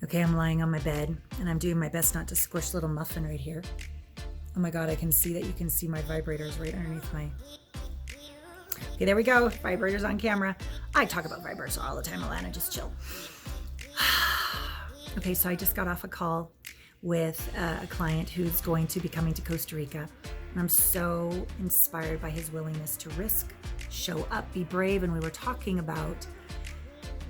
Okay, I'm lying on my bed and I'm doing my best not to squish little muffin right here. Oh my God, I can see that you can see my vibrators right underneath my... Okay, there we go. Vibrators on camera. I talk about vibrators all the time, Allana, just chill. Okay, so I just got off a call with a client who's going to be coming to Costa Rica. And I'm so inspired by his willingness to risk, show up, be brave. And we were talking about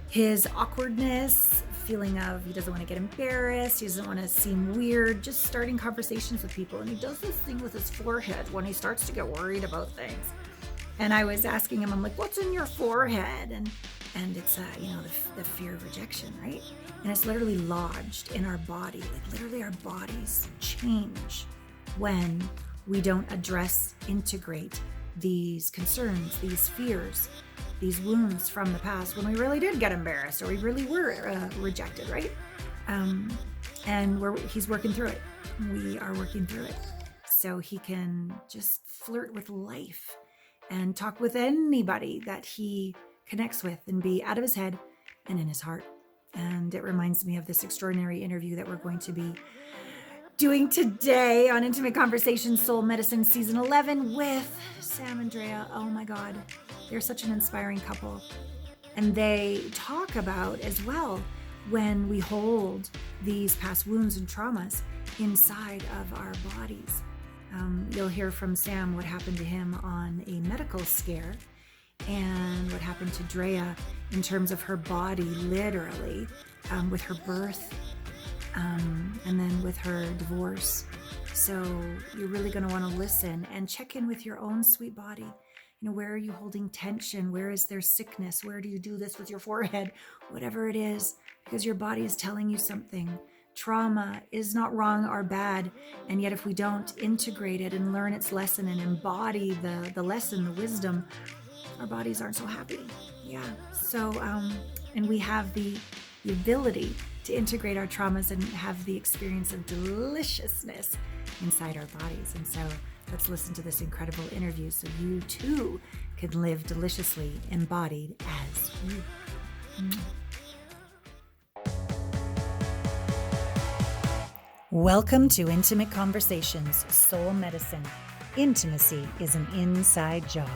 his awkwardness, feeling of he doesn't want to get embarrassed, he doesn't want to seem weird, just starting conversations with people. And he does this thing with his forehead when he starts to get worried about things. And I was asking him, I'm like, what's in your forehead? And it's, the fear of rejection, right? And it's literally lodged in our body. Like literally our bodies change when we don't address, integrate these concerns, these fears, these wounds from the past when we really did get embarrassed or we really were rejected, right? And he's working through it. We are working through it. So he can just flirt with life and talk with anybody that he connects with and be out of his head and in his heart. And it reminds me of this extraordinary interview that we're going to be doing today on Intimate Conversations, Soul Medicine Season 11 with Sam and Drea. Oh my God, they're such an inspiring couple. And they talk about as well when we hold these past wounds and traumas inside of our bodies. You'll hear from Sam what happened to him on a medical scare and what happened to Drea in terms of her body, literally, with her birth and then with her divorce. So you're really going to want to listen and check in with your own sweet body. You know, where are you holding tension? Where is there sickness? Where do you do this with your forehead? Whatever it is, because your body is telling you something. Trauma is not wrong or bad, and yet if we don't integrate it and learn its lesson and embody the lesson, the wisdom, our bodies aren't so happy. Yeah. So, and we have the ability to integrate our traumas and have the experience of deliciousness inside our bodies. And so let's listen to this incredible interview so you too can live deliciously embodied as you. Welcome to Intimate Conversations, Soul Medicine. Intimacy is an inside job.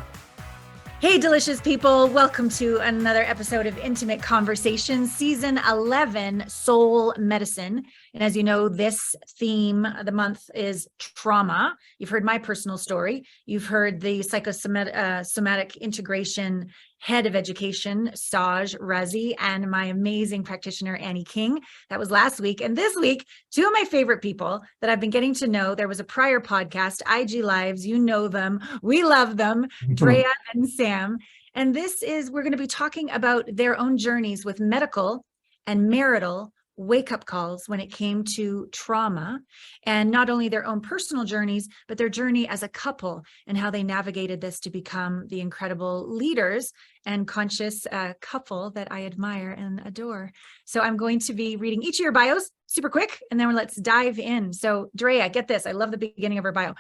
Hey, delicious people. Welcome to another episode of Intimate Conversations, Season 11, Soul Medicine. And as you know, this theme of the month is trauma. You've heard my personal story. You've heard the psychosomatic integration head of education, Saj Razi, and my amazing practitioner, Annie King. That was last week. And this week, two of my favorite people that I've been getting to know. There was a prior podcast, IG Lives. You know them. We love them, Drea and Sam. And we're going to be talking about their own journeys with medical and marital wake-up calls when it came to trauma, and not only their own personal journeys, but their journey as a couple and how they navigated this to become the incredible leaders and conscious couple that I admire and adore. So I'm going to be reading each of your bios super quick, and then let's dive in. So Drea, get this. I love the beginning of her bio.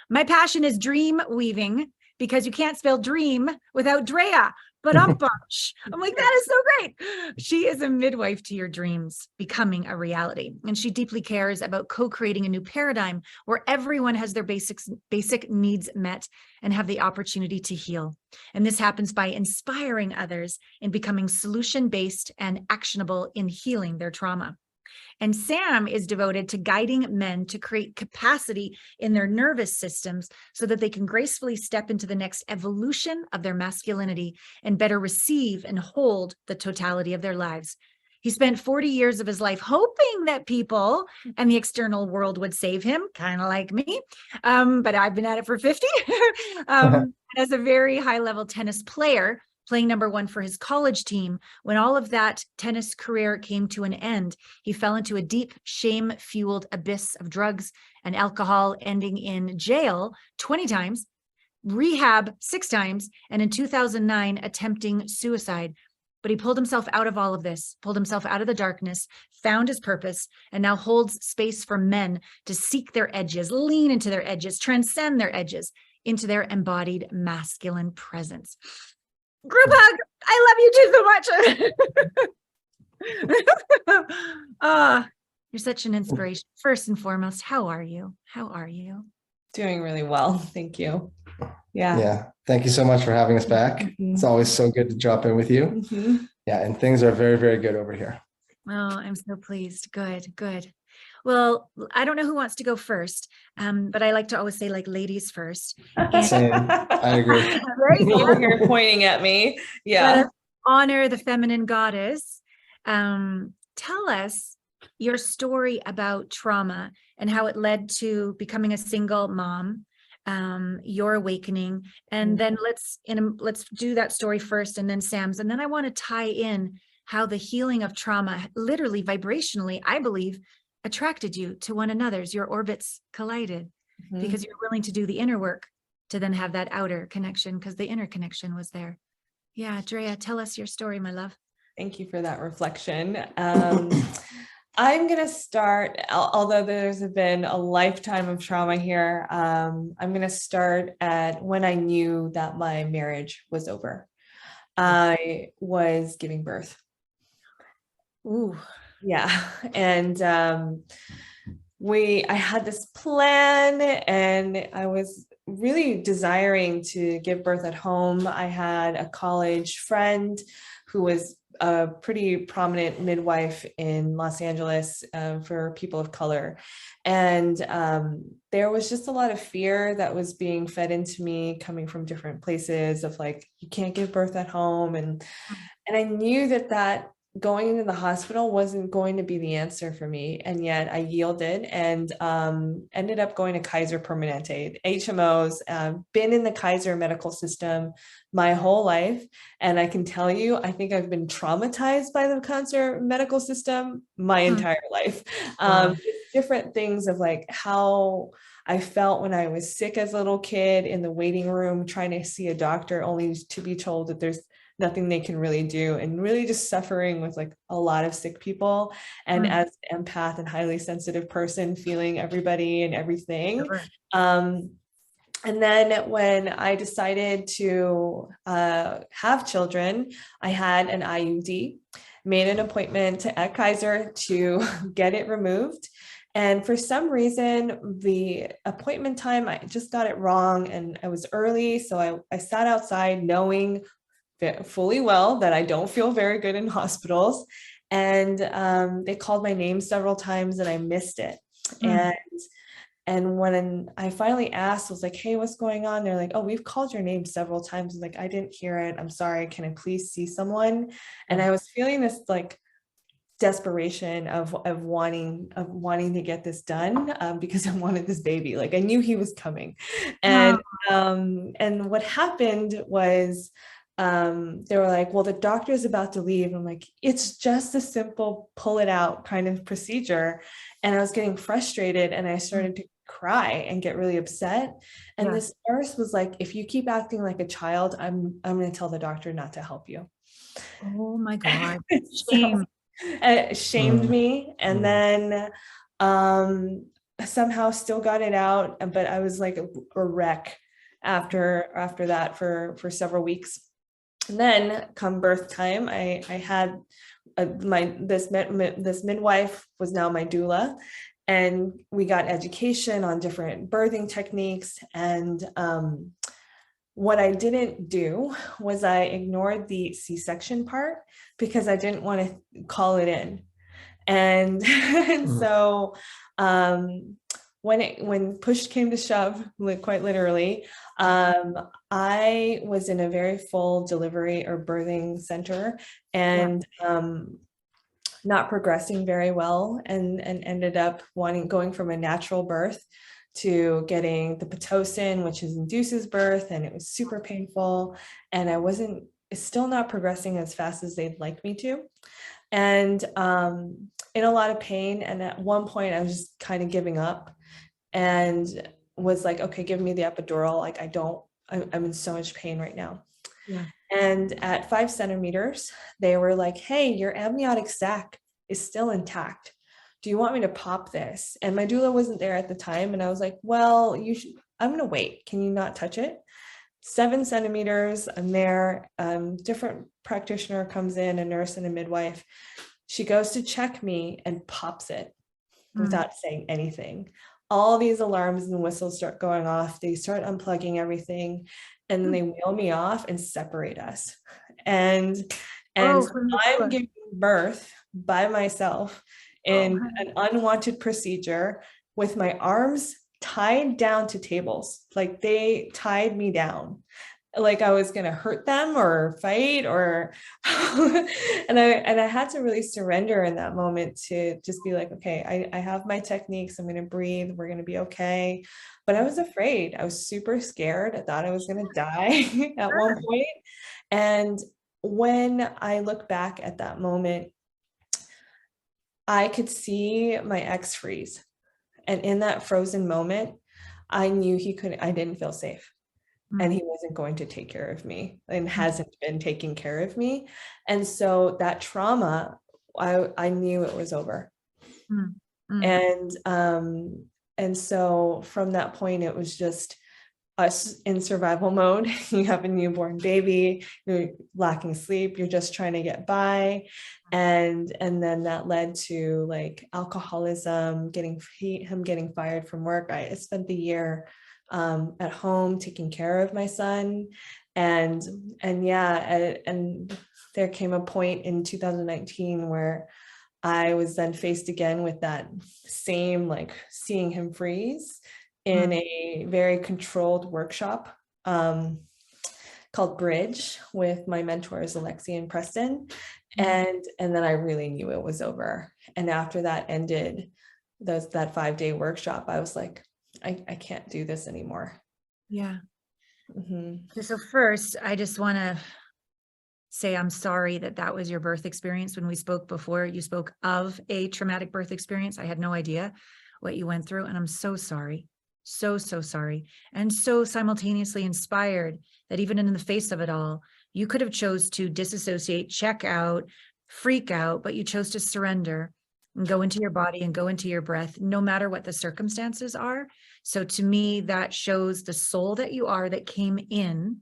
My passion is dream weaving, because you can't spell dream without Drea. But I'm like, that is so great. She is a midwife to your dreams becoming a reality. And she deeply cares about co-creating a new paradigm where everyone has their basic needs met and have the opportunity to heal. And this happens by inspiring others in becoming solution-based and actionable in healing their trauma. And Sam is devoted to guiding men to create capacity in their nervous systems so that they can gracefully step into the next evolution of their masculinity and better receive and hold the totality of their lives. He spent 40 years of his life hoping that people and the external world would save him, kind of like me. But I've been at it for 50. As a very high-level tennis player, playing number one for his college team, when all of that tennis career came to an end, he fell into a deep, shame-fueled abyss of drugs and alcohol, ending in jail 20 times, rehab 6 times, and in 2009, attempting suicide. But he pulled himself out of all of this, pulled himself out of the darkness, found his purpose, and now holds space for men to seek their edges, lean into their edges, transcend their edges into their embodied masculine presence. Group hug. I love you too so much. Ah, you're such an inspiration. First and foremost, how are you? How are you? Doing really well. Thank you. Yeah. Yeah. Thank you so much for having us back. It's always so good to drop in with you. Yeah. And things are very, very good over here. Oh, I'm so pleased. Good, good. Well, I don't know who wants to go first, but I like to always say like ladies first. Same. I agree. Right? Over here pointing at me. Let Yeah. us honor the feminine goddess. Tell us your story about trauma and how it led to becoming a single mom, your awakening, and then let's do that story first, and then Sam's, and then I want to tie in how the healing of trauma, literally vibrationally, I believe, attracted you to one another's. Your orbits collided because you're willing to do the inner work to then have that outer connection, because the inner connection was there. Yeah, Drea, tell us your story, my love. Thank you for that reflection. I'm going to start, although there's been a lifetime of trauma here, I'm going to start at when I knew that my marriage was over. I was giving birth. Ooh. Yeah. And I had this plan, and I was really desiring to give birth at home. I had a college friend who was a pretty prominent midwife in Los Angeles for people of color. And there was just a lot of fear that was being fed into me coming from different places of like, you can't give birth at home. And I knew that going into the hospital wasn't going to be the answer for me. And yet I yielded and ended up going to Kaiser Permanente, HMOs, been in the Kaiser medical system my whole life. And I can tell you, I think I've been traumatized by the Kaiser medical system my entire life. Different things of like how I felt when I was sick as a little kid in the waiting room, trying to see a doctor only to be told that there's nothing they can really do, and really just suffering with like a lot of sick people. And as an empath and highly sensitive person, feeling everybody and everything. Sure. And then when I decided to have children, I had an IUD, made an appointment at Kaiser to get it removed. And for some reason, the appointment time, I just got it wrong, and I was early. So I sat outside knowing fully well that I don't feel very good in hospitals. And they called my name several times and I missed it. And when I finally asked, I was like, hey, what's going on? They're like, oh, we've called your name several times. I was like, I didn't hear it. I'm sorry. Can I please see someone? And I was feeling this like desperation of wanting to get this done because I wanted this baby. Like I knew he was coming. And what happened was they were like, well, the doctor's about to leave. I'm like, it's just a simple pull it out kind of procedure. And I was getting frustrated and I started to cry and get really upset. And this nurse was like, if you keep acting like a child, I'm going to tell the doctor not to help you. Oh my God. Shame. It shamed me. And then somehow still got it out. But I was like a wreck after that for several weeks. And then come birth time, I had this midwife was now my doula, and we got education on different birthing techniques. And what I didn't do was I ignored the C-section part because I didn't want to call it in. And so when push came to shove, quite literally, I was in a very full delivery or birthing center and not progressing very well, and ended up going from a natural birth to getting the Pitocin, which induces birth, and it was super painful. And it's still not progressing as fast as they'd like me to. And in a lot of pain. And at one point I was just kind of giving up and was like, okay, give me the epidural. Like I'm in so much pain right now. Yeah. And at 5 centimeters, they were like, hey, your amniotic sac is still intact. Do you want me to pop this? And my doula wasn't there at the time. And I was like, well, I'm going to wait. Can you not touch it? 7 centimeters, I'm there. Different practitioner comes in, a nurse and a midwife. She goes to check me and pops it without saying anything. All these alarms and whistles start going off. They start unplugging everything, and then they wheel me off and separate us. And so I'm giving birth by myself in an unwanted procedure with my arms tied down to tables. Like they tied me down, like I was going to hurt them or fight or, and I had to really surrender in that moment to just be like, okay, I have my techniques. I'm going to breathe. We're going to be okay. But I was afraid. I was super scared. I thought I was going to die at one point. And when I look back at that moment, I could see my ex freeze. And in that frozen moment, I knew I didn't feel safe. And he wasn't going to take care of me and hasn't been taking care of me. And so that trauma, I knew it was over. And so from that point, it was just us in survival mode. You have a newborn baby, you're lacking sleep, you're just trying to get by. And then that led to like alcoholism, him getting fired from work. I spent the year at home taking care of my son. And there came a point in 2019 where I was then faced again with that same, like seeing him freeze in a very controlled workshop called Bridge with my mentors, Alexi and Preston. And then I really knew it was over. And after that ended, that 5-day workshop, I was like, I can't do this anymore. Yeah. So first, I just want to say I'm sorry that was your birth experience. When we spoke before, you spoke of a traumatic birth experience. I had no idea what you went through, and I'm so sorry. So sorry. And so simultaneously inspired that even in the face of it all, you could have chose to disassociate, check out, freak out, but you chose to surrender and go into your body and go into your breath, no matter what the circumstances are. So to me, that shows the soul that you are, that came in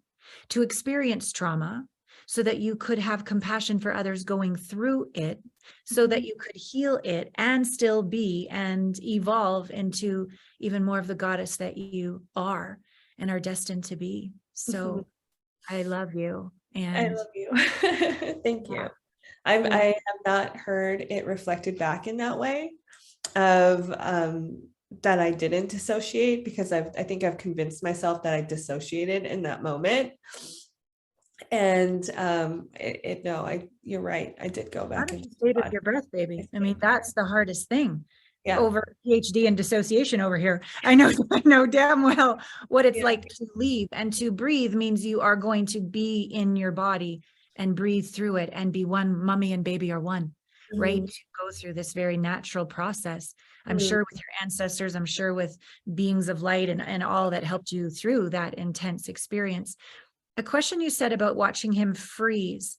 to experience trauma so that you could have compassion for others going through it, so that you could heal it and still be and evolve into even more of the goddess that you are and are destined to be. So I love you. And I love you. Thank you. I have not heard it reflected back in that way of that I didn't dissociate, because I think I've convinced myself that I dissociated in that moment. And you're right. I did go back. How did you stay with your breath, baby? I mean, that's the hardest thing. Yeah. Over PhD and dissociation over here. I know damn well what it's like to leave, and to breathe means you are going to be in your body and breathe through it and be one. Mommy and baby are one, right? To go through this very natural process. I'm sure with your ancestors, I'm sure with beings of light and all that helped you through that intense experience. A question you said about watching him freeze.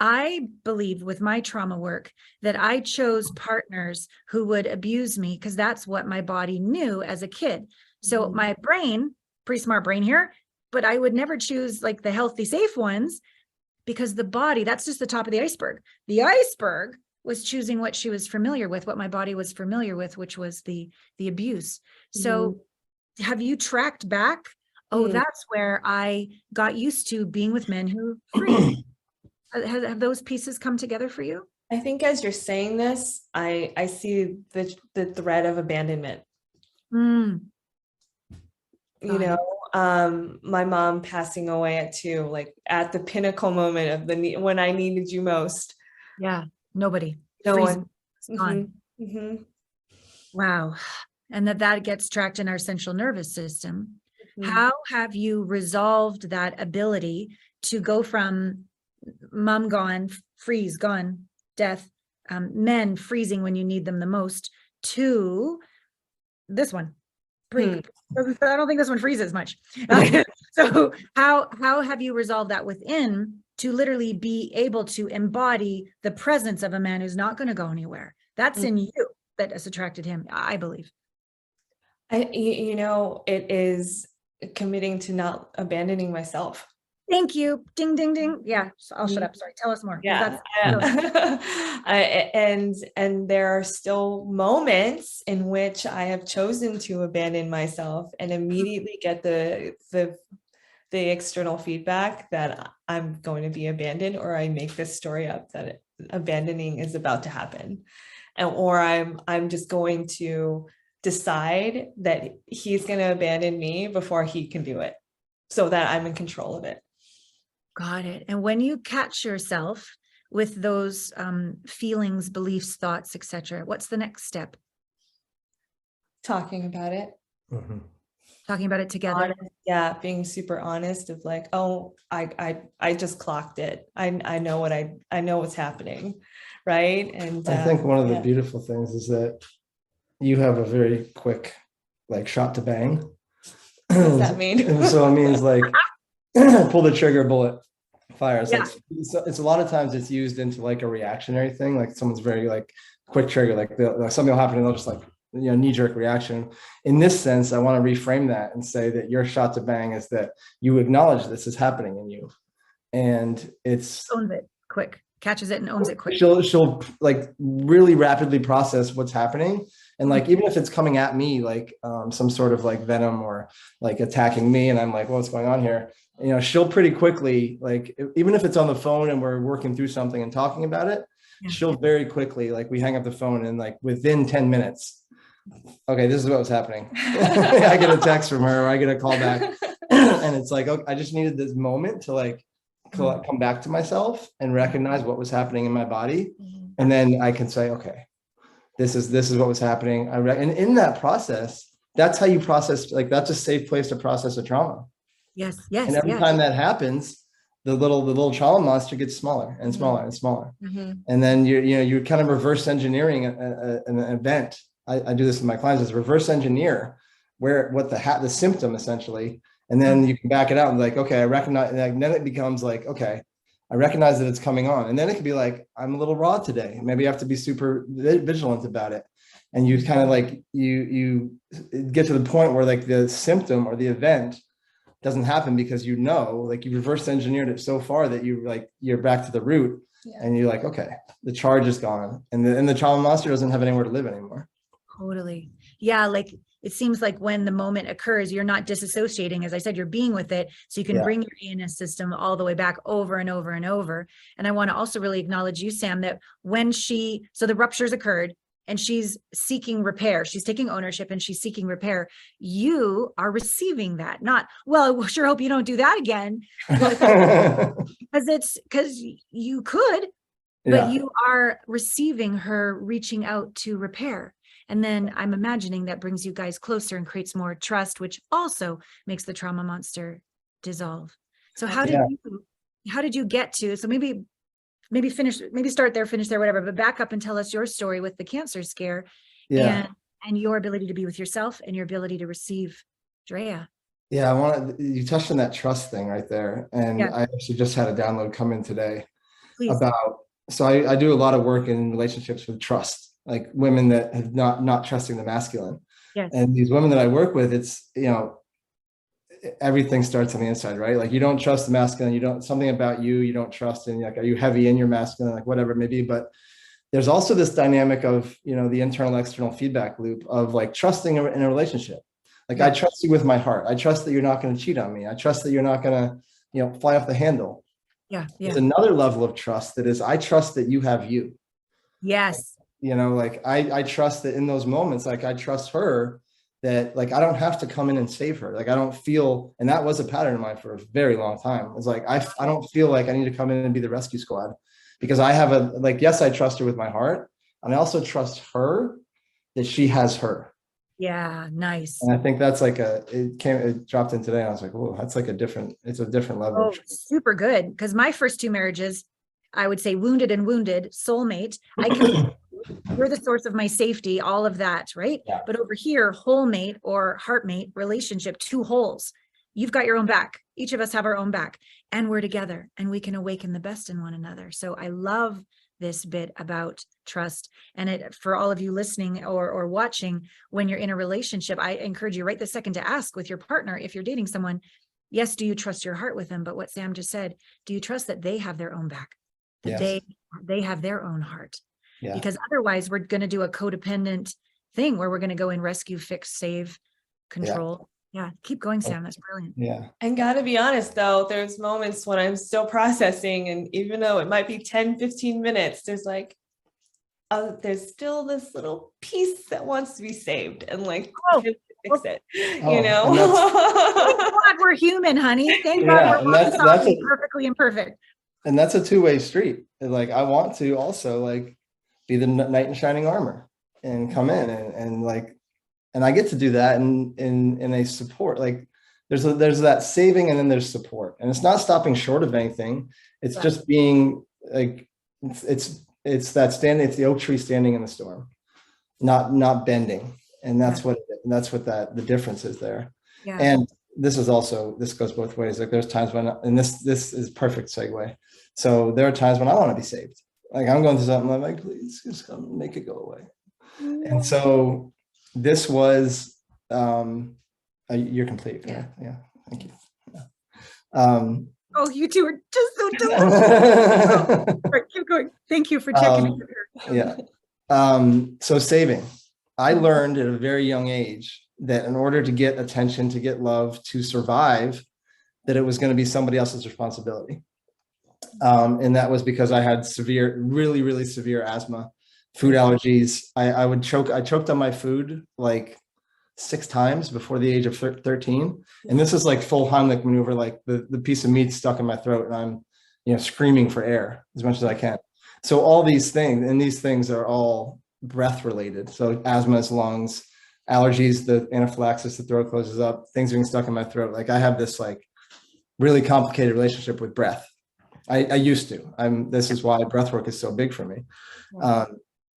I believe with my trauma work that I chose partners who would abuse me because that's what my body knew as a kid. So my brain, pretty smart brain here, but I would never choose like the healthy, safe ones, because the body, that's just the top of the iceberg. The iceberg was choosing what she was familiar with, what my body was familiar with, which was the abuse. So have you tracked back? Oh, that's where I got used to being with men who freeze. Have those pieces come together for you? I think as you're saying this, I see the thread of abandonment. My mom passing away at 2, like at the pinnacle moment of when I needed you most. Yeah, nobody. No Freezing. one. Gone. Wow. And that gets tracked in our central nervous system. How have you resolved that ability to go from mom gone, freeze, gone, death, men freezing when you need them the most, to this one, breathe? I don't think this one freezes much. So how have you resolved that within to literally be able to embody the presence of a man who's not going to go anywhere? That's in you that has attracted him, I believe. It is committing to not abandoning myself. Thank you. Ding, ding, ding. Yeah. So I'll shut up. Sorry. Tell us more. 'Cause Yeah. that's- And there are still moments in which I have chosen to abandon myself and immediately get the external feedback that I'm going to be abandoned, or I make this story up that abandoning is about to happen. Or I'm just going to decide that he's going to abandon me before he can do it, so that I'm in control of it. Got it. And when you catch yourself with those feelings, beliefs, thoughts, etc., what's the next step? Talking about it. Mm-hmm. Talking about it together. Honest, yeah, being super honest of like, oh, I just clocked it. I know I know what's happening, right? And I think one of the beautiful things is that you have a very quick like shot to bang. What does that mean? So it means like pull the trigger, bullet fires. Yeah. Like it's a lot of times it's used into like a reactionary thing. Like someone's very like quick trigger, like something will happen and they'll just like, knee-jerk reaction. In this sense, I want to reframe that and say that your shot to bang is that you acknowledge this is happening in you, and it's owns it quick, catches it and owns it quick. She'll like really rapidly process what's happening, and like even if it's coming at me like some sort of like venom or like attacking me, and I'm like, what's going on here? She'll pretty quickly, like even if it's on the phone and we're working through something and talking about it, she'll very quickly, like we hang up the phone and like within 10 minutes. Okay, this is what was happening. I get a text from her, or I get a call back, and it's like, okay, I just needed this moment to like come back to myself and recognize what was happening in my body, and then I can say, okay, this is what was happening. And in that process, that's how you process. Like that's a safe place to process a trauma. Yes. And every time that happens, the little trauma monster gets smaller and smaller and smaller, and then you're kind of reverse engineering an event. I do this with my clients, is reverse engineer what the symptom essentially, and then you can back it out and like, okay, I recognize, and then it becomes like, okay, I recognize that it's coming on, and then it could be like, I'm a little raw today. Maybe you have to be super vigilant about it, and you kind of like you get to the point where like the symptom or the event doesn't happen because like you reverse engineered it so far that you're back to the root, and you're like, okay, the charge is gone, and the trauma monster doesn't have anywhere to live anymore. Totally. Yeah. Like it seems like when the moment occurs, you're not disassociating. As I said, you're being with it. So you can bring your ANS system all the way back over and over and over. And I want to also really acknowledge you, Sam, that so the ruptures occurred and she's seeking repair, she's taking ownership and she's seeking repair. You are receiving that, not, well, I sure hope you don't do that again. Because you could, but you are receiving her reaching out to repair. And then I'm imagining that brings you guys closer and creates more trust, which also makes the trauma monster dissolve. So how did you get to, so maybe start there, finish there, whatever, but back up and tell us your story with the cancer scare and your ability to be with yourself and your ability to receive Drea. Yeah, you touched on that trust thing right there. And I actually just had a download come in today. Please. So I do a lot of work in relationships with trust, like women that have not trusting the masculine. Yes. And these women that I work with, it's, everything starts on the inside, right? Like you don't trust the masculine, something about you don't trust in, like, are you heavy in your masculine, like whatever it may be. But there's also this dynamic of, the internal, external feedback loop of like trusting in a relationship. Like I trust you with my heart. I trust that you're not going to cheat on me. I trust that you're not going to, fly off the handle. There's another level of trust that is, I trust that you have you. Yes. Like I trust that in those moments, like I trust her that like, I don't have to come in and save her. Like I don't feel, and that was a pattern of mine for a very long time. It's like, I don't feel like I need to come in and be the rescue squad because I have yes, I trust her with my heart. And I also trust her that she has her. Yeah. Nice. And I think that's like it dropped in today. And I was like, oh, that's like it's a different level. Oh, super good. Because my first two marriages, I would say wounded, soulmate. You're the source of my safety, all of that, right? Yeah. But over here, whole mate or heartmate relationship, two wholes. You've got your own back. Each of us have our own back, and we're together, and we can awaken the best in one another. So I love this bit about trust. And for all of you listening or watching, when you're in a relationship, I encourage you right this second to ask with your partner, if you're dating someone, yes, do you trust your heart with them? But what Sam just said, do you trust that they have their own back? That Yes. they have their own heart? Yeah. Because otherwise we're going to do a codependent thing where we're going to go and rescue, fix, save, control. Yeah. Keep going, Sam. That's brilliant. Yeah. And gotta be honest though, there's moments when I'm still processing, and even though it might be 10, 15 minutes, there's like, there's still this little piece that wants to be saved and like fix it, you know? Thank God we're human, honey. Thank God we're that's perfectly imperfect. And that's a two-way street. Like, I want to also like be the knight in shining armor and come in and like, and I get to do that in a support. Like there's that saving, and then there's support, and it's not stopping short of anything. It's just being like, it's the oak tree standing in the storm, not bending. And that's the difference is there. Yeah. And this goes both ways. Like there's times when, and this is perfect segue. So there are times when I want to be saved. Like I'm going through something, I'm like, please just come make it go away. And so this was, you're complete. Yeah. Yeah. Thank you. Yeah. Oh, you two are just so delicious. Right, keep going. Thank you for checking in. Yeah. So saving. I learned at a very young age that in order to get attention, to get love, to survive, that it was going to be somebody else's responsibility. And that was because I had really, really severe asthma, food allergies. I choked on my food like 6 times before the age of 13. And this is like full Heimlich maneuver, like the piece of meat stuck in my throat and I'm, screaming for air as much as I can. So all these things, and these things are all breath related. So asthma is lungs, allergies, the anaphylaxis, the throat closes up, things being stuck in my throat. Like I have this like really complicated relationship with breath. I used to. This is why breath work is so big for me.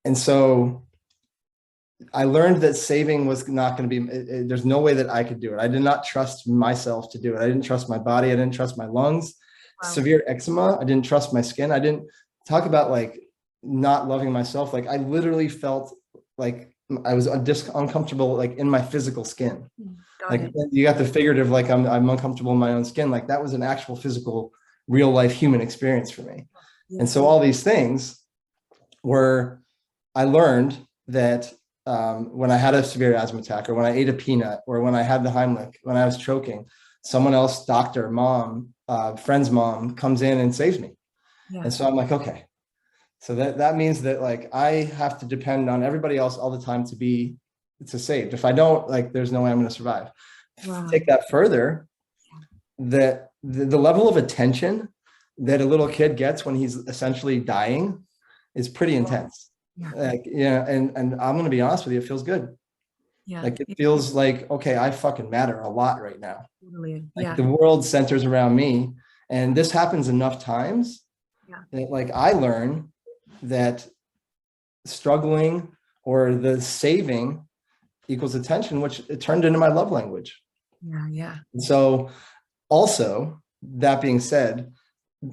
And so I learned that saving was not going to be, there's no way that I could do it. I did not trust myself to do it. I didn't trust my body. I didn't trust my lungs. Wow. Severe eczema. I didn't trust my skin. I didn't talk about like not loving myself. Like I literally felt like I was just uncomfortable, like in my physical skin. Like you got the figurative, like I'm uncomfortable in my own skin. Like that was an actual physical, real life human experience for me. And so all these things were, I learned that when I had a severe asthma attack, or when I ate a peanut, or when I had the Heimlich, when I was choking, someone else, doctor, mom, friend's mom comes in and saves me. Yeah. And so I'm like, okay, so that means that like, I have to depend on everybody else all the time to be saved. If I don't, like, there's no way I'm going to survive. Wow. Take that further, that the level of attention that a little kid gets when he's essentially dying is pretty intense. Yeah. Like, and I'm going to be honest with you, it feels good. Yeah. Like it feels like, okay, I fucking matter a lot right now. Totally. Like the world centers around me. And this happens enough times that like I learn that struggling or the saving equals attention, which it turned into my love language. Yeah. Yeah. And so also, that being said,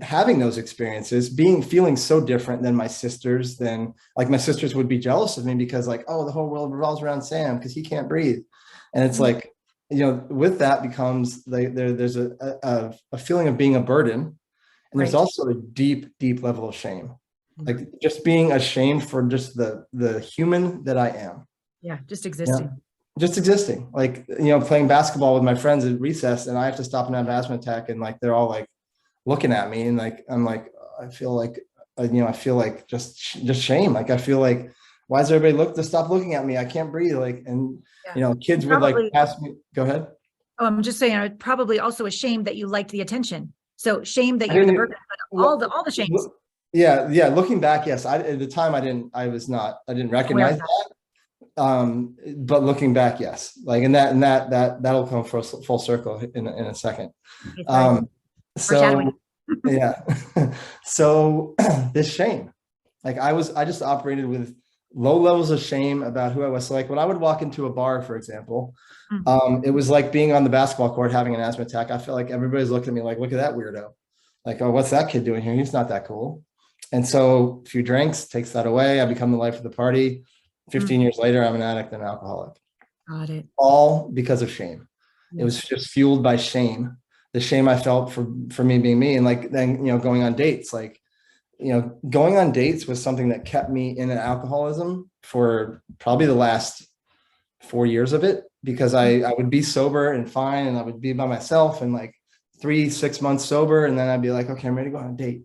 having those experiences, feeling so different than my sisters, then like my sisters would be jealous of me because like, oh, the whole world revolves around Sam because he can't breathe. And it's like, with that becomes there's a feeling of being a burden. And there's also a deep, deep level of shame, like just being ashamed for just the human that I am. Yeah. Just existing. Just existing, like, playing basketball with my friends at recess, and I have to stop and have an asthma attack. And like, they're all like looking at me, and like, I'm like, I feel like, I feel like just shame. Like, I feel like, why does everybody stop looking at me? I can't breathe. Like, and kids would like ask me, go ahead. Oh, I'm just saying, probably also a shame that you liked the attention. So shame that you're the burden, but all the shames. Yeah. Yeah. Looking back. Yes. At the time I didn't recognize that. But looking back, yes, like, and that'll come full circle in a second. So yeah. So this shame, like I just operated with low levels of shame about who I was. So like when I would walk into a bar, for example, it was like being on the basketball court, having an asthma attack. I felt like everybody's looking at me like, look at that weirdo. Like, oh, what's that kid doing here? He's not that cool. And so a few drinks takes that away. I become the life of the party. 15 years later, I'm an addict and alcoholic. Got it. All because of shame. Yeah. It was just fueled by shame the shame I felt for me being me. And like, then, going on dates, like, going on dates was something that kept me in an alcoholism for probably the last 4 years of it, because I would be sober and fine, and I would be by myself, and like 3-6 months sober. And then I'd be like, okay, I'm ready to go on a date.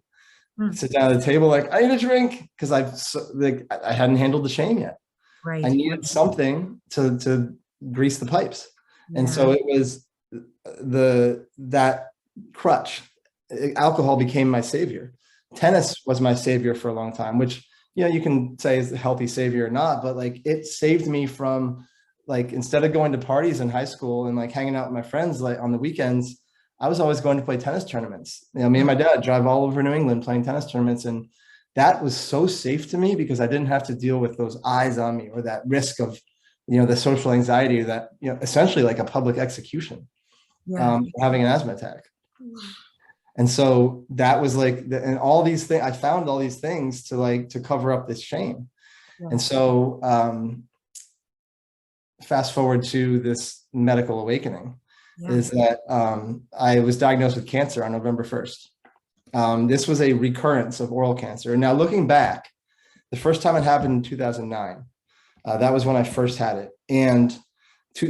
Sit down at the table, like, I need a drink, because I hadn't handled the shame yet. Right. I needed something to grease the pipes. And so it was that crutch. Alcohol became my savior. Tennis was my savior for a long time, which, you can say is a healthy savior or not, but like, it saved me from, like, instead of going to parties in high school and like hanging out with my friends, like on the weekends, I was always going to play tennis tournaments. Me and my dad drive all over New England playing tennis tournaments. And that was so safe to me, because I didn't have to deal with those eyes on me, or that risk of, the social anxiety that, essentially like a public execution, having an asthma attack. And so that was like, and all these things, I found all these things to cover up this shame. And so fast forward to this medical awakening. Is that I was diagnosed with cancer on November 1st. This was a recurrence of oral cancer. Now, looking back, the first time it happened in 2009. That was when I first had it. And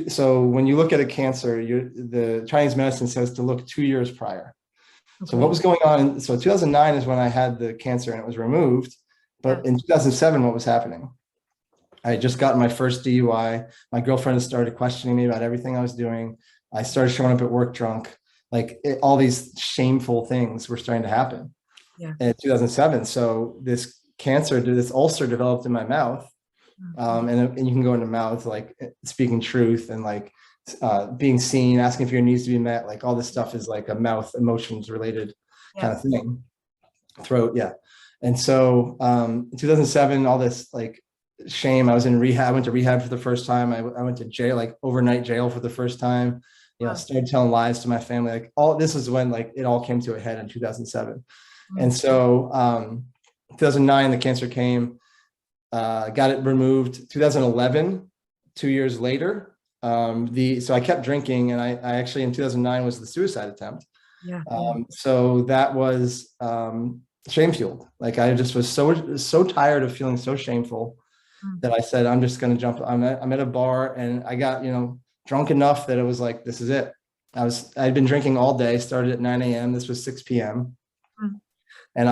so when you look at a cancer, the Chinese medicine says to look 2 years prior. So what was going on? So 2009 is when I had the cancer and it was removed. But in 2007, what was happening? I had just gotten my first DUI. My girlfriend had started questioning me about everything I was doing. I started showing up at work drunk. Like, all these shameful things were starting to happen in 2007. So this ulcer developed in my mouth. And you can go into mouth, like speaking truth and like being seen, asking for your needs to be met. Like, all this stuff is like a mouth emotions related kind of thing. Throat. Yeah. And so in 2007, all this like shame, I was in rehab. I went to rehab for the first time. I went to jail, like overnight jail for the first time. Started telling lies to my family. Like, all this is when like it all came to a head in 2007. And so 2009, the cancer came, got it removed. 2011, 2 years later, so I kept drinking, and I actually in 2009 was the suicide attempt. So that was shame fueled. Like, I just was so tired of feeling so shameful that I said, I'm just going to jump. I'm at a bar, and I got, drunk enough that it was like, this is it. I'd been drinking all day, started at 9 a.m. This was 6 p.m. And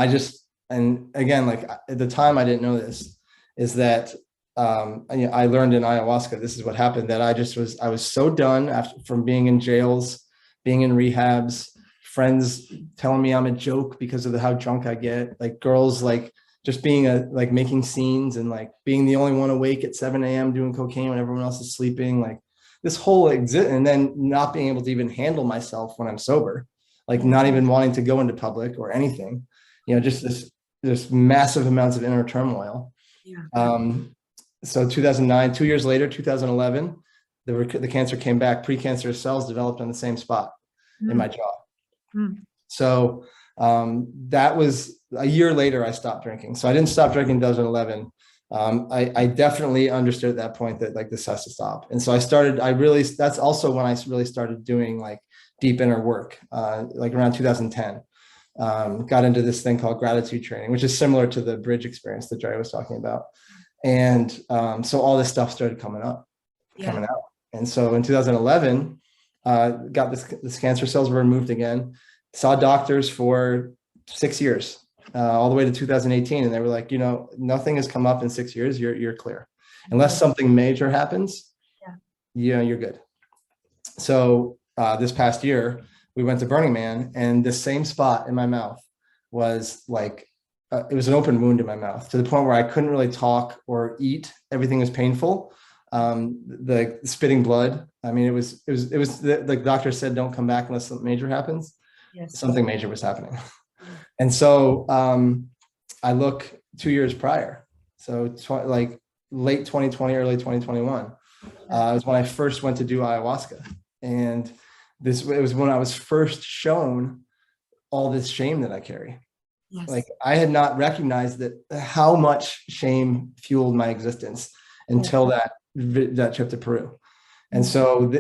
again, like, at the time I didn't know this, is that I learned in ayahuasca, this is what happened, that I was so done from being in jails, being in rehabs, friends telling me I'm a joke because of how drunk I get, like girls, like just being like making scenes, and like being the only one awake at 7 a.m. doing cocaine when everyone else is sleeping, like this whole and then not being able to even handle myself when I'm sober, like not even wanting to go into public or anything, just this massive amounts of inner turmoil. So 2009, 2 years later, 2011, the cancer came back. Precancerous cells developed on the same spot in my jaw. So that was a year later, I stopped drinking. So I didn't stop drinking in 2011. I definitely understood at that point that like this has to stop. And so that's also when I really started doing like deep inner work, like around 2010. Got into this thing called gratitude training, which is similar to the bridge experience that Drea was talking about. And so all this stuff started coming out. And so in 2011, got this cancer cells were removed again, saw doctors for 6 years, all the way to 2018. And they were like, nothing has come up in 6 years. You're clear. Unless something major happens, you're good. So this past year, we went to Burning Man, and the same spot in my mouth was like, it was an open wound in my mouth, to the point where I couldn't really talk or eat. Everything was painful. The spitting blood. I mean, it was the doctor said, don't come back unless something major happens. Something major was happening. And so I look 2 years prior. So like late 2020, early 2021 was when I first went to do ayahuasca. And it was when I was first shown all this shame that I carry. Like, I had not recognized how much shame fueled my existence until that trip to Peru. And so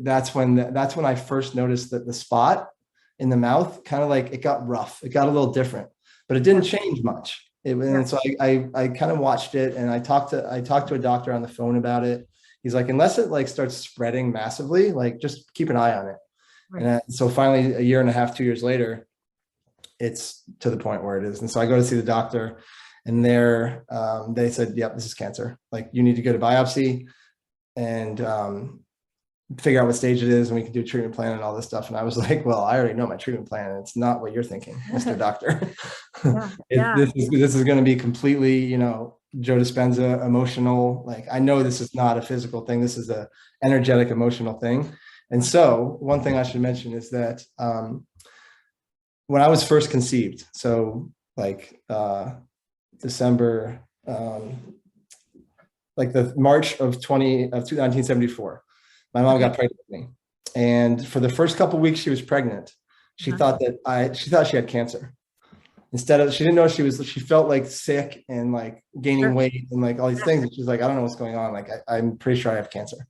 that's when I first noticed that the spot in the mouth, kind of like it got rough. It got a little different, but it didn't change much. And so I kind of watched it, and I talked to a doctor on the phone about it. He's like, unless it like starts spreading massively, like just keep an eye on it. Right. And so finally, a year and a half, 2 years later, it's to the point where it is. And so I go to see the doctor, and they said, yep, this is cancer. Like, you need to go to biopsy and figure out what stage it is, and we can do a treatment plan and all this stuff. And I was like, well, I already know my treatment plan. It's not what you're thinking, Mr. Doctor. This is going to be completely, you know, Joe Dispenza emotional. Like, I know this is not a physical thing. This is a energetic, emotional thing. And so one thing I should mention is that when I was first conceived, so like December, like the March of 1974, my mom got pregnant with me. And for the first couple of weeks she was pregnant, she thought she had cancer. Instead of, she didn't know she felt like sick and like gaining weight and like all these things. And she's like, I don't know what's going on. Like, I'm pretty sure I have cancer.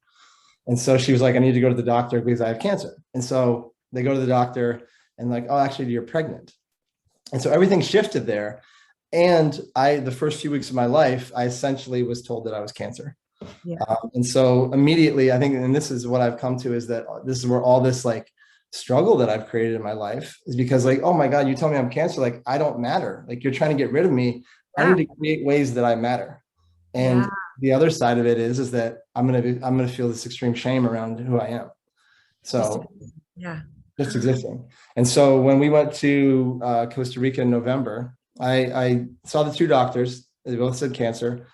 And so she was like, I need to go to the doctor because I have cancer. And so they go to the doctor and like, oh, actually you're pregnant. And so everything shifted there. And the first few weeks of my life, I essentially was told that I was cancer. Yeah. And so immediately, I think, and this is what I've come to, is that this is where all this like struggle that I've created in my life is because like, oh my God, you tell me I'm cancer. Like, I don't matter. Like, you're trying to get rid of me. I need to create ways that I matter. And the other side of it is that I'm going to feel this extreme shame around who I am. So just existing. And so when we went to Costa Rica in November, I saw the two doctors. They both said cancer.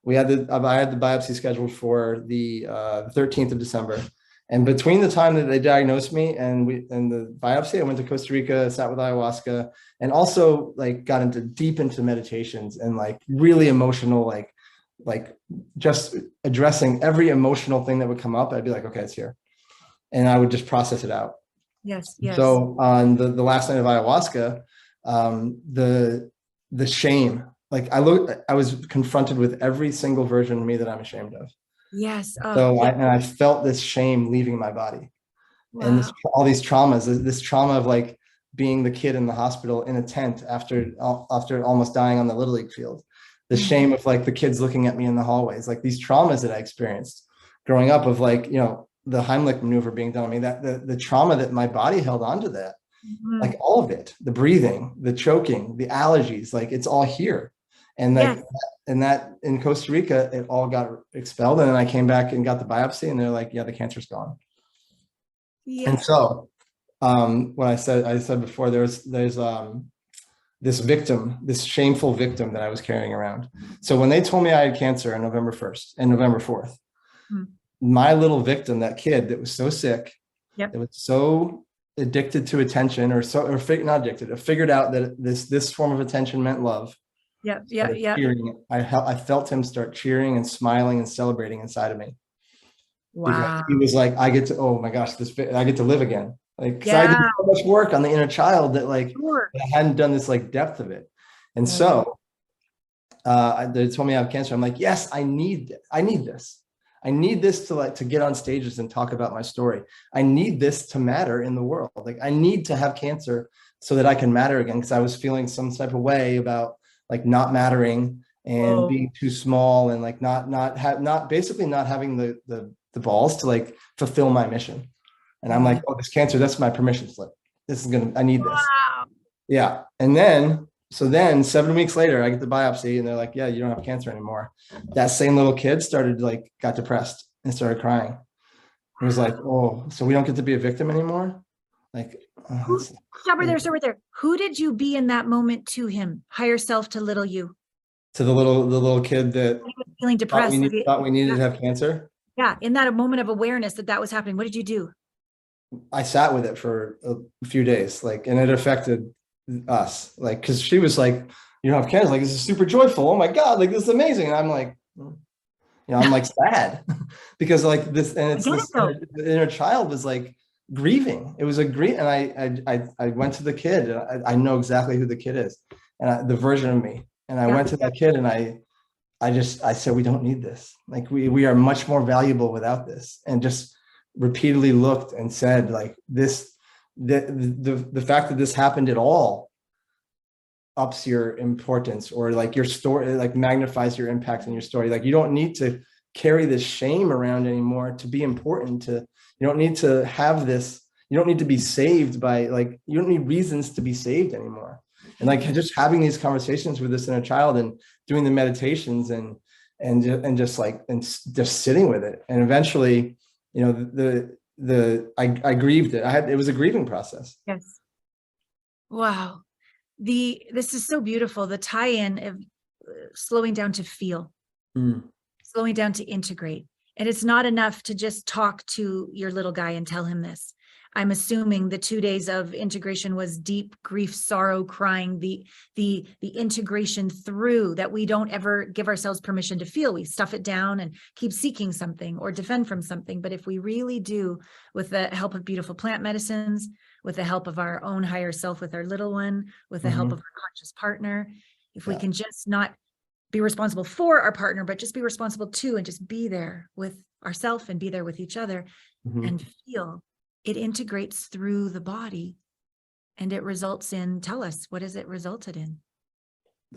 I had the biopsy scheduled for the 13th of December. And between the time that they diagnosed me and the biopsy, I went to Costa Rica, sat with ayahuasca, and also like got deep into meditations and like really emotional, like just addressing every emotional thing that would come up. I'd be like, okay, it's here. And I would just process it out. Yes. So on the last night of ayahuasca, the shame, like I was confronted with every single version of me that I'm ashamed of. Yes. I felt this shame leaving my body. Wow. And all these traumas, this trauma of like being the kid in the hospital in a tent after almost dying on the Little League field, the shame of like the kids looking at me in the hallways, like these traumas that I experienced growing up of like, you know, the Heimlich maneuver being done on me, that the trauma that my body held onto that, like all of it, the breathing, the choking, the allergies, like it's all here. And that in Costa Rica, it all got expelled. And then I came back and got the biopsy and they're like, yeah, the cancer's gone. Yeah. And so what I said before, there's this victim, this shameful victim that I was carrying around. So when they told me I had cancer on November 1st and November 4th, my little victim, that kid that was so sick, that was so addicted to attention not addicted, figured out that this form of attention meant love. Cheering. I felt him start cheering and smiling and celebrating inside of me. Wow. Because he was like, I get to live again. Like, because I did so much work on the inner child that like I hadn't done this like depth of it. And so they told me I have cancer. I'm like, yes, I need this. I need this to get on stages and talk about my story. I need this to matter in the world. Like, I need to have cancer so that I can matter again. Because I was feeling some type of way about like not mattering and being too small and like not having the balls to like fulfill my mission. And I'm like, oh, this cancer, that's my permission slip. I need this. Wow. Yeah. And then 7 weeks later, I get the biopsy and they're like, yeah, you don't have cancer anymore. That same little kid got depressed and started crying. It was like, oh, so we don't get to be a victim anymore? Like, stop right there. Who did you be in that moment to him? Higher self to little you? To the little kid that was feeling depressed. Thought we needed to have cancer. Yeah. In that moment of awareness that was happening, what did you do? I sat with it for a few days, like, and it affected us, like, because she was like, you don't have cancer, like, this is super joyful, oh my God, like, this is amazing. And I'm like, I'm like sad because like this, and it's the inner child was like grieving. It was a grief. And I went to the kid, and I know exactly who the kid is, and the version of me. And I went to that kid and I said, we don't need this. Like, we are much more valuable without this. And just repeatedly looked and said, like, this the fact that this happened at all ups your importance, or like your story, like magnifies your impact in your story. Like you don't need to carry this shame around anymore to be important. You don't need to have this, you don't need to be saved by, like, you don't need reasons to be saved anymore. And like just having these conversations with this inner child and doing the meditations and just sitting with it. And eventually, I grieved it. It was a grieving process. Yes. Wow. This is so beautiful. The tie-in of slowing down to feel, slowing down to integrate. And it's not enough to just talk to your little guy and tell him this. I'm assuming the 2 days of integration was deep grief, sorrow, crying, the integration through that we don't ever give ourselves permission to feel. We stuff it down and keep seeking something or defend from something. But if we really do, with the help of beautiful plant medicines, with the help of our own higher self, with our little one, with the help of our conscious partner, if we can just not be responsible for our partner, but just be responsible to, and just be there with ourselves and be there with each other and feel, it integrates through the body and it results in, tell us, what has it resulted in?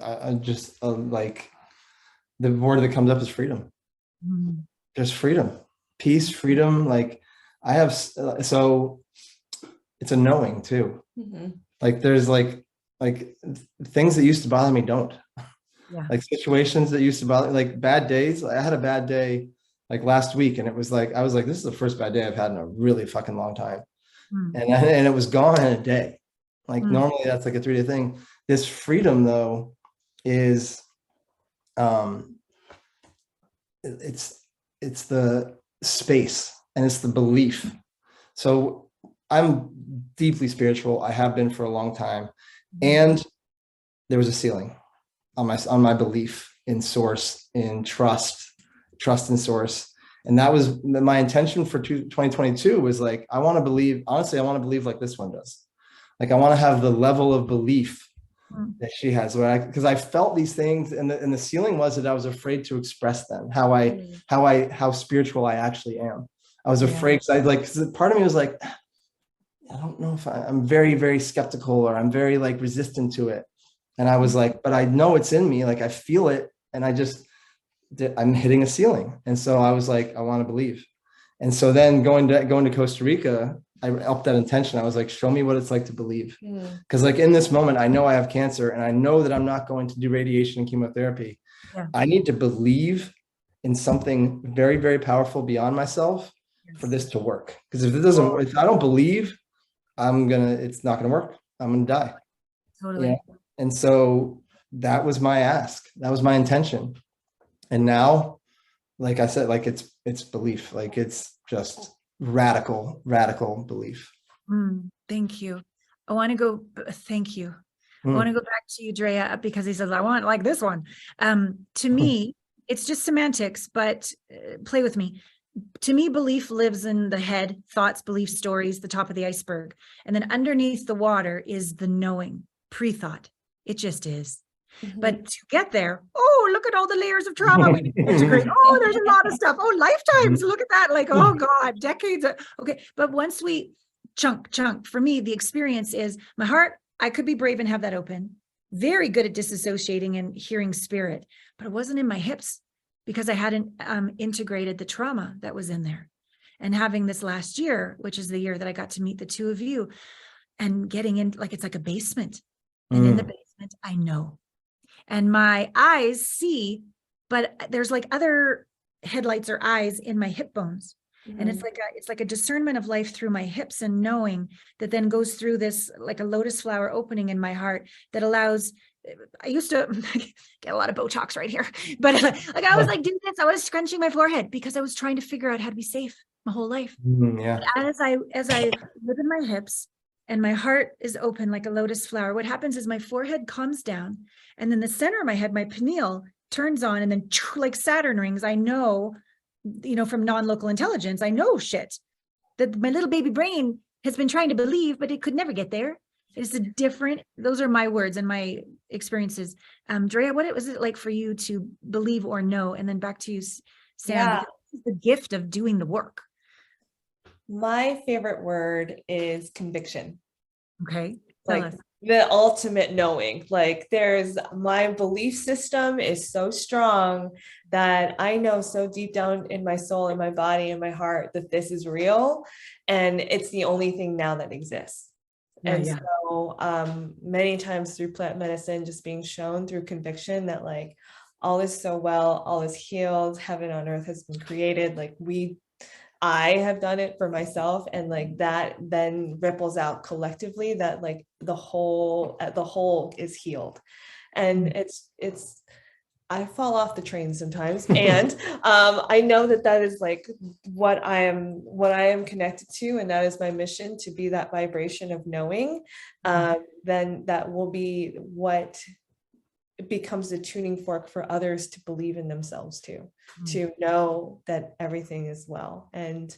I just like the word that comes up is freedom. There's freedom, peace, freedom. Like I have, so it's a knowing too. Like there's like things that used to bother me don't. Like situations that used to bother, like bad days. I had a bad day like last week, and it was like, I was like, this is the first bad day I've had in a really fucking long time. And it was gone in a day. Like normally that's like a 3-day thing. This freedom though is, it's the space and it's the belief. So I'm deeply spiritual. I have been for a long time. And there was a ceiling on my belief in source, in trust in source. And that was my intention for 2022 was like, I want to believe, honestly, I want to believe like this one does. Like, I want to have the level of belief that she has, because I felt these things, and the ceiling was that I was afraid to express them, how spiritual I actually am. I was afraid, because part of me was like, I don't know if I'm very, very skeptical, or I'm very like resistant to it. And I was like, but I know it's in me. Like I feel it. And I'm hitting a ceiling. And so I was like, I want to believe. And so then going to Costa Rica, I upped that intention. I was like, show me what it's like to believe. Because like in this moment, I know I have cancer, and I know that I'm not going to do radiation and chemotherapy. I need to believe in something very, very powerful beyond myself for this to work. Because if I don't believe, it's not going to work. I'm going to die. Totally. Yeah. And so that was my ask. That was my intention. And now, like I said, like it's belief. Like it's just radical belief. Thank you. Thank you. I want to go back to you, Drea, because he says, I want like this one. To me, it's just semantics, but play with me. To me, belief lives in the head, thoughts, beliefs, stories, the top of the iceberg. And then underneath the water is the knowing, pre-thought. It just is. But to get there, oh, look at all the layers of trauma we need to integrate. Oh, there's a lot of stuff. Oh, lifetimes. Look at that. Like, oh God, decades. Okay. But once we chunk, for me, the experience is my heart. I could be brave and have that open. Very good at disassociating and hearing spirit, but it wasn't in my hips because I hadn't integrated the trauma that was in there. And having this last year, which is the year that I got to meet the two of you, and getting in, like, it's like a basement. And in the basement, I know. And my eyes see, but there's like other headlights or eyes in my hip bones. And it's like a discernment of life through my hips, and knowing that then goes through this, like a lotus flower opening in my heart that allows, I used to get a lot of Botox right here, but like I was like doing this, I was scrunching my forehead because I was trying to figure out how to be safe my whole life. As I live in my hips, and my heart is open like a lotus flower, what happens is my forehead calms down, and then the center of my head, my pineal, turns on, and then like Saturn rings, I know, from non-local intelligence, I know shit that my little baby brain has been trying to believe, but it could never get there. It's those are my words and my experiences. Drea, what was it like for you to believe or know? And then back to you, Sam, the gift of doing the work. My favorite word is conviction. Okay. Tell Like us. the ultimate knowing. Like my belief system is so strong that I know so deep down in my soul, in my body, in my heart that this is real. And it's the only thing now that exists. And so many times through plant medicine, just being shown through conviction that like all is so well, all is healed, heaven on earth has been created. Like I have done it for myself, and like that then ripples out collectively that like the whole is healed. And it's I fall off the train sometimes, and I know that is like what I am connected to, and that is my mission, to be that vibration of knowing. Then that will be what becomes a tuning fork for others to believe in themselves too, to know that everything is well. And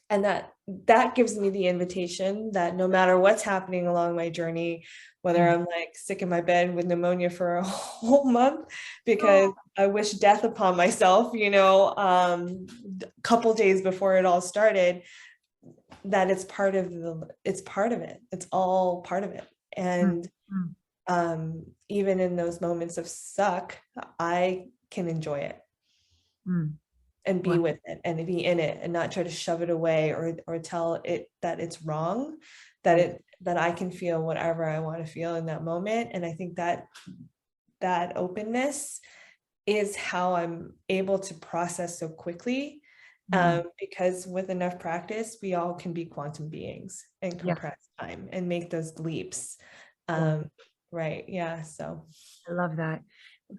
that gives me the invitation that no matter what's happening along my journey, whether I'm like sick in my bed with pneumonia for a whole month because I wish death upon myself, a couple days before it all started, that it's part of it. It's all part of it. And even in those moments of suck, I can enjoy it and be with it and be in it, and not try to shove it away or tell it that it's wrong, that I can feel whatever I want to feel in that moment. And I think that openness is how I'm able to process so quickly, because with enough practice, we all can be quantum beings and compress time and make those leaps. Right. Yeah. So I love that.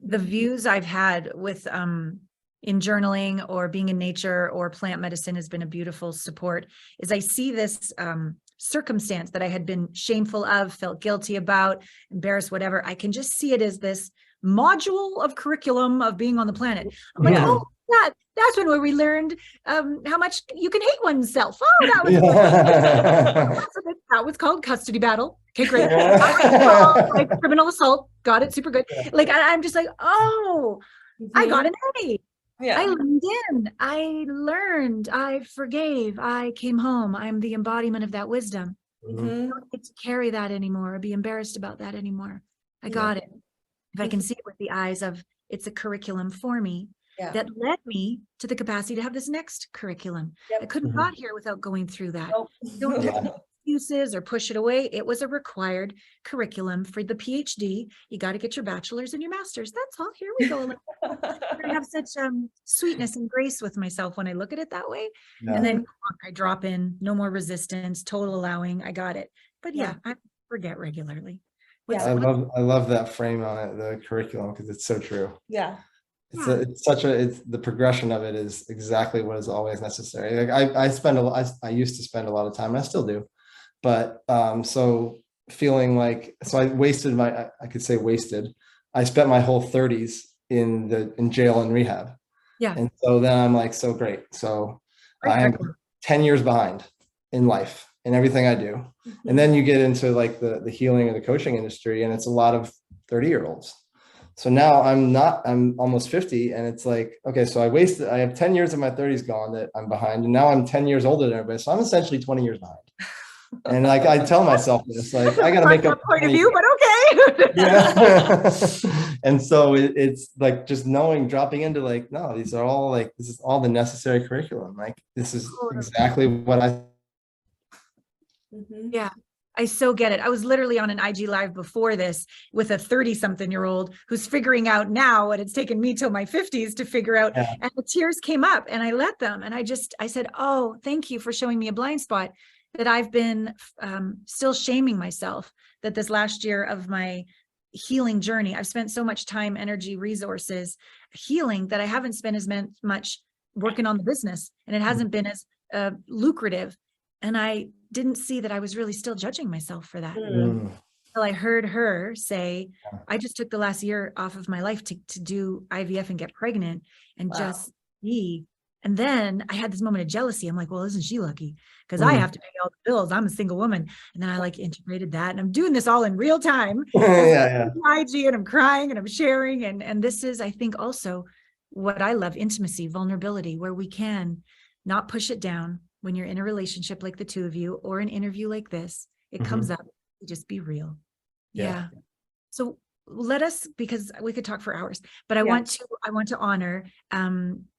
The views I've had with in journaling or being in nature or plant medicine has been a beautiful support, is I see this circumstance that I had been shameful of, felt guilty about, embarrassed, whatever. I can just see it as this module of curriculum of being on the planet. I'm like, oh, that's where we learned how much you can hate oneself. Oh, that was that was called custody battle. Okay, great. Like criminal assault. Got it. Super good. Like I'm just like, oh, I got an A. I leaned in. I learned. I forgave. I came home. I'm the embodiment of that wisdom. I don't get to carry that anymore or be embarrassed about that anymore. I got it. If I can see it with the eyes of, it's a curriculum for me that led me to the capacity to have this next curriculum. I couldn't got here without going through that. Don't make excuses or push it away. It was a required curriculum for the PhD. You got to get your bachelor's and your master's. That's all. Here we go. I have such sweetness and grace with myself when I look at it that way. And then I drop in, no more resistance, total allowing. I got it. But I forget regularly. I love that frame on it, the curriculum, because it's so true. It's the progression of it is exactly what is always necessary. Like I used to spend a lot of time, and I still do, but so feeling like, so I wasted I could say wasted. I spent my whole 30s in jail and rehab. And so then I'm like, so great. So I'm 10 years behind in life in everything I do. And then you get into like the healing or the coaching industry, and it's a lot of 30-year-olds. So now I'm almost 50, and it's like, okay, so I have 10 years of my 30s gone that I'm behind, and now I'm 10 years older than everybody. So I'm essentially 20 years behind. And like, I tell myself this, like, I got to make up point of view, but okay. And so it's like, just dropping into like, no, these are all like, this is all the necessary curriculum. Like, this is exactly what I. I so get it. I was literally on an IG live before this with a 30-something-year-old who's figuring out now, and it's taken me till my 50s to figure out. And the tears came up, and I let them. And I said, oh, thank you for showing me a blind spot that I've been still shaming myself, that this last year of my healing journey, I've spent so much time, energy, resources healing that I haven't spent as much working on the business, and it hasn't been as lucrative. And I didn't see that I was really still judging myself for that. Until I heard her say, I just took the last year off of my life to do IVF and get pregnant and just be. And then I had this moment of jealousy. I'm like, well, isn't she lucky? Because I have to pay all the bills. I'm a single woman. And then I like integrated that. And I'm doing this all in real time. IG, and I'm crying and I'm sharing. And this is, I think, also what I love, intimacy, vulnerability, where we can not push it down when you're in a relationship like the two of you or an interview like this. It comes up, just be real. Yeah. So let us, because we could talk for hours, but I want to honor,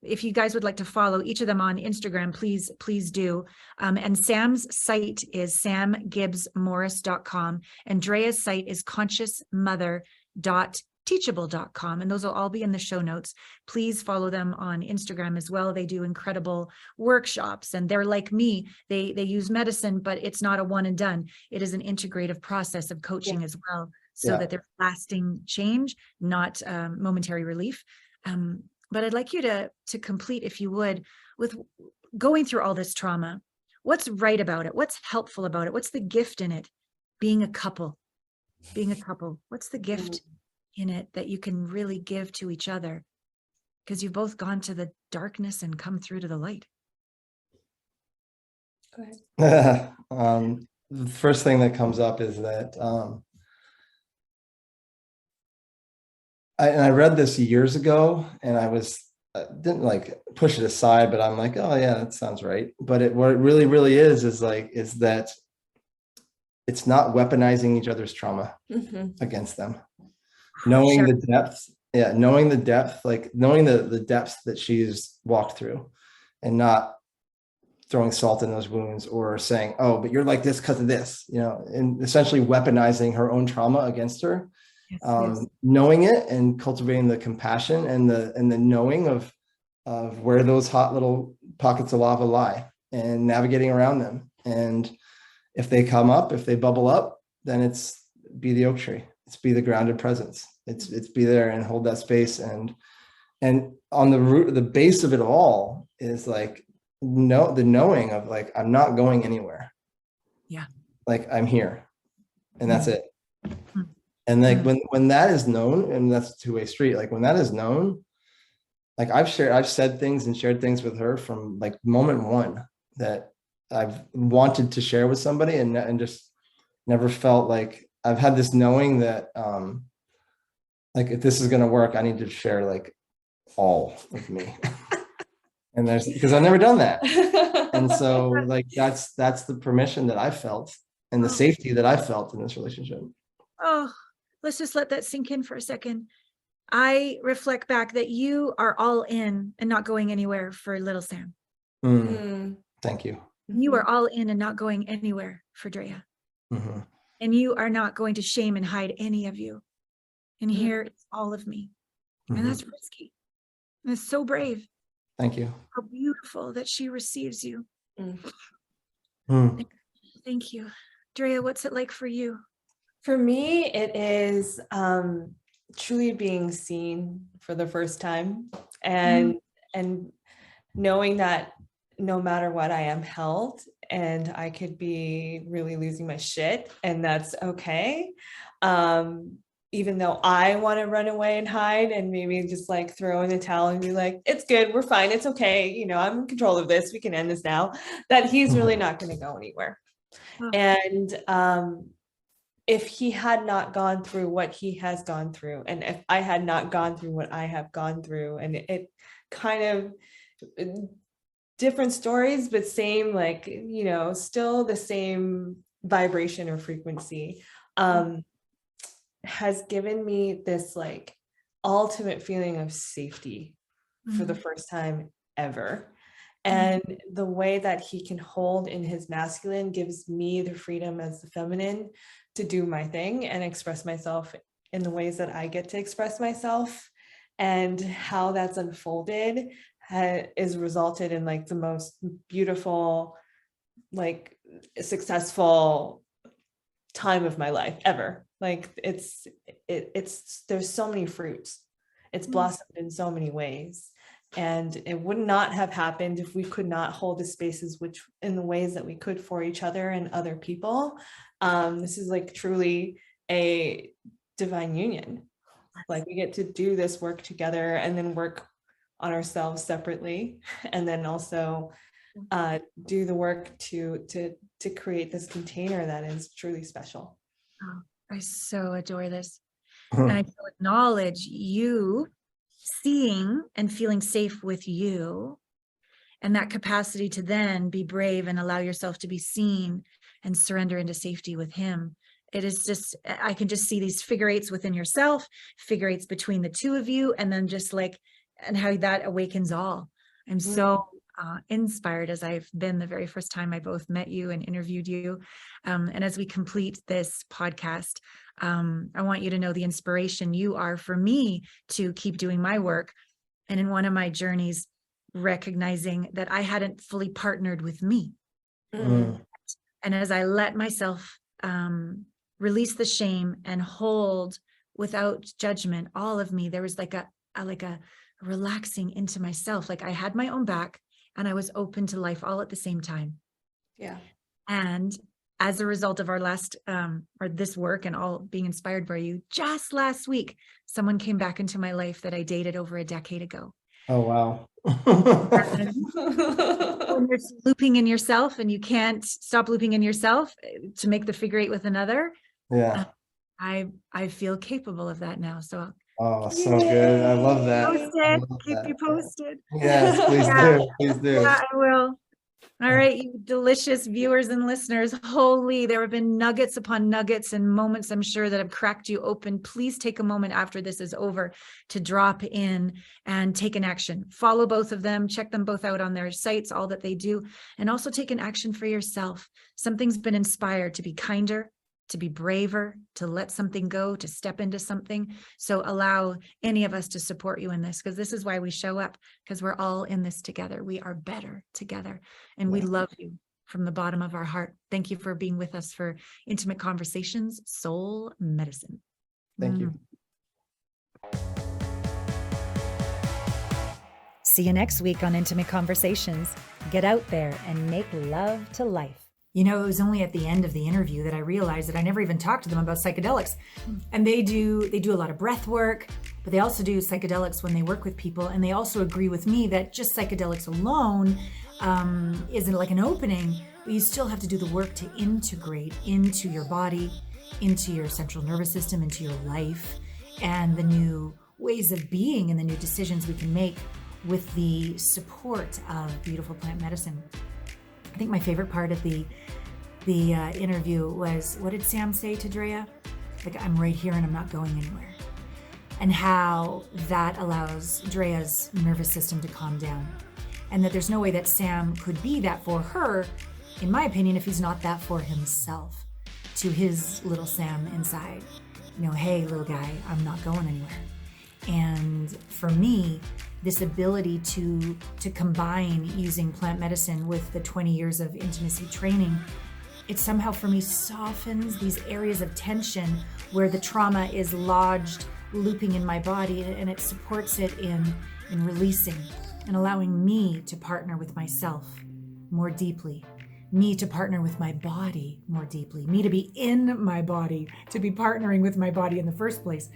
if you guys would like to follow each of them on Instagram, please do. And Sam's site is samgibbsmorris.com and Drea's site is consciousmother.teachable.com. And those will all be in the show notes. Please follow them on Instagram as well. They do incredible workshops and they're like me. They use medicine, but it's not a one and done. It is an integrative process of coaching as well. So that there's lasting change, not momentary relief. But I'd like you to complete, if you would, with going through all this trauma. What's right about it? What's helpful about it? What's the gift in it? Being a couple. What's the gift in it that you can really give to each other? Because you've both gone to the darkness and come through to the light. Go ahead. The first thing that comes up is that I read this years ago and I didn't like push it aside, but I'm like, oh yeah, that sounds right. But what it really is that it's not weaponizing each other's trauma against them. Knowing the depth, knowing the depth, like knowing the depths that she's walked through and not throwing salt in those wounds or saying, oh, but you're like this because of this, and essentially weaponizing her own trauma against her. Knowing it and cultivating the compassion and the knowing of where those hot little pockets of lava lie and navigating around them. And if they come up, if they bubble up, then it's be the oak tree. It's be the grounded presence. It's be there and hold that space. And on the base of it all is like, the knowing of like, I'm not going anywhere. Yeah. Like I'm here and that's it. And like when that is known, and that's a two-way street, like when that is known, like I've said things and shared things with her from like moment one that I've wanted to share with somebody and just never felt like I've had this knowing that like if this is going to work, I need to share like all of me. And because I've never done that. And so like that's the permission that I felt and the safety that I felt in this relationship. Oh, let's just let that sink in for a second. I reflect back that you are all in and not going anywhere for little Sam. Thank you. You are all in and not going anywhere for Drea. And you are not going to shame and hide any of you. And here it's all of me. And that's risky. And it's so brave. Thank you. How beautiful that she receives you. Thank you. Drea, what's it like for you? For me, it is truly being seen for the first time and knowing that no matter what, I am held and I could be really losing my shit and that's okay. Even though I want to run away and hide and maybe just like throw in the towel and be like, it's good, we're fine, it's okay, I'm in control of this, we can end this now, that he's really not going to go anywhere. And if he had not gone through what he has gone through, and if I had not gone through what I have gone through, and it kind of different stories, but same, like, still the same vibration or frequency, has given me this like ultimate feeling of safety for the first time ever. And the way that he can hold in his masculine gives me the freedom as the feminine to do my thing and express myself in the ways that I get to express myself. And how that's unfolded is resulted in like the most beautiful, like successful time of my life ever. Like it's there's so many fruits. It's blossomed in so many ways. And it would not have happened if we could not hold the spaces which in the ways that we could for each other and other people. This is like truly a divine union. Like we get to do this work together and then work on ourselves separately, and then also do the work to create this container that is truly special. Oh, I so adore this. And I so acknowledge you seeing and feeling safe with you and that capacity to then be brave and allow yourself to be seen and surrender into safety with him. It is just, I can just see these figure eights within yourself, figure eights between the two of you, and then just like, and how that awakens all. I'm so inspired, as I've been the very first time I both met you and interviewed you. And as we complete this podcast, I want you to know the inspiration you are for me to keep doing my work. And in one of my journeys, recognizing that I hadn't fully partnered with me. And as I let myself release the shame and hold without judgment all of me, there was like a relaxing into myself. Like I had my own back and I was open to life all at the same time. Yeah. And as a result of our last or this work and all being inspired by you, just last week, someone came back into my life that I dated over a decade ago. Oh, wow. When you're looping in yourself and you can't stop looping in yourself to make the figure eight with another. Yeah. I feel capable of that now. So oh, so good. I love that. Keep you posted. Yes, please do. Please do. Yeah, I will. All right, you delicious viewers and listeners. Holy, there have been nuggets upon nuggets and moments, I'm sure, that have cracked you open. Please take a moment after this is over to drop in and take an action. Follow both of them, check them both out on their sites, all that they do, and also take an action for yourself. Something's been inspired to be kinder, to be braver, to let something go, to step into something. So allow any of us to support you in this, because this is why we show up, because we're all in this together. We are better together. And we love you from the bottom of our heart. Thank you for being with us for Intimate Conversations, Soul Medicine. Thank you. See you next week on Intimate Conversations. Get out there and make love to life. You know, it was only at the end of the interview that I realized that I never even talked to them about psychedelics. And they do a lot of breath work, but they also do psychedelics when they work with people. And they also agree with me that just psychedelics alone isn't like an opening, but you still have to do the work to integrate into your body, into your central nervous system, into your life, and the new ways of being and the new decisions we can make with the support of beautiful plant medicine. I think my favorite part of the interview was, what did Sam say to Drea? Like, I'm right here and I'm not going anywhere. And how that allows Drea's nervous system to calm down. And that there's no way that Sam could be that for her, in my opinion, if he's not that for himself, to his little Sam inside. You know, hey, little guy, I'm not going anywhere. And for me, this ability to combine using plant medicine with the 20 years of intimacy training, it somehow for me softens these areas of tension where the trauma is lodged, looping in my body, and it supports it in releasing and allowing me to partner with myself more deeply, me to partner with my body more deeply, me to be in my body, to be partnering with my body in the first place.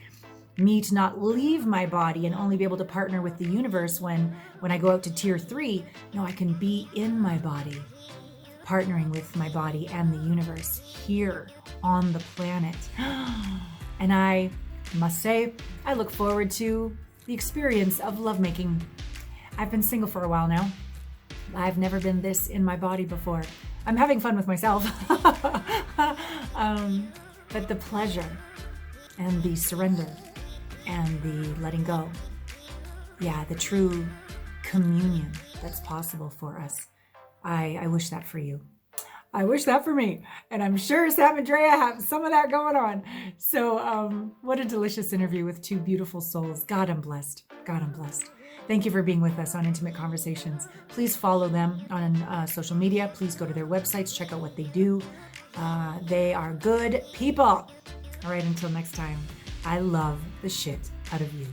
Me to not leave my body and only be able to partner with the universe when I go out to tier 3. No, I can be in my body, partnering with my body and the universe here on the planet. And I must say, I look forward to the experience of lovemaking. I've been single for a while now. I've never been this in my body before. I'm having fun with myself. But the pleasure and the surrender and the letting go. Yeah, the true communion that's possible for us. I wish that for you. I wish that for me. And I'm sure Sam and Drea have some of that going on. So what a delicious interview with two beautiful souls. God, I'm blessed. God, I'm blessed. Thank you for being with us on Intimate Conversations. Please follow them on social media. Please go to their websites, check out what they do. They are good people. All right, until next time. I love the shit out of you.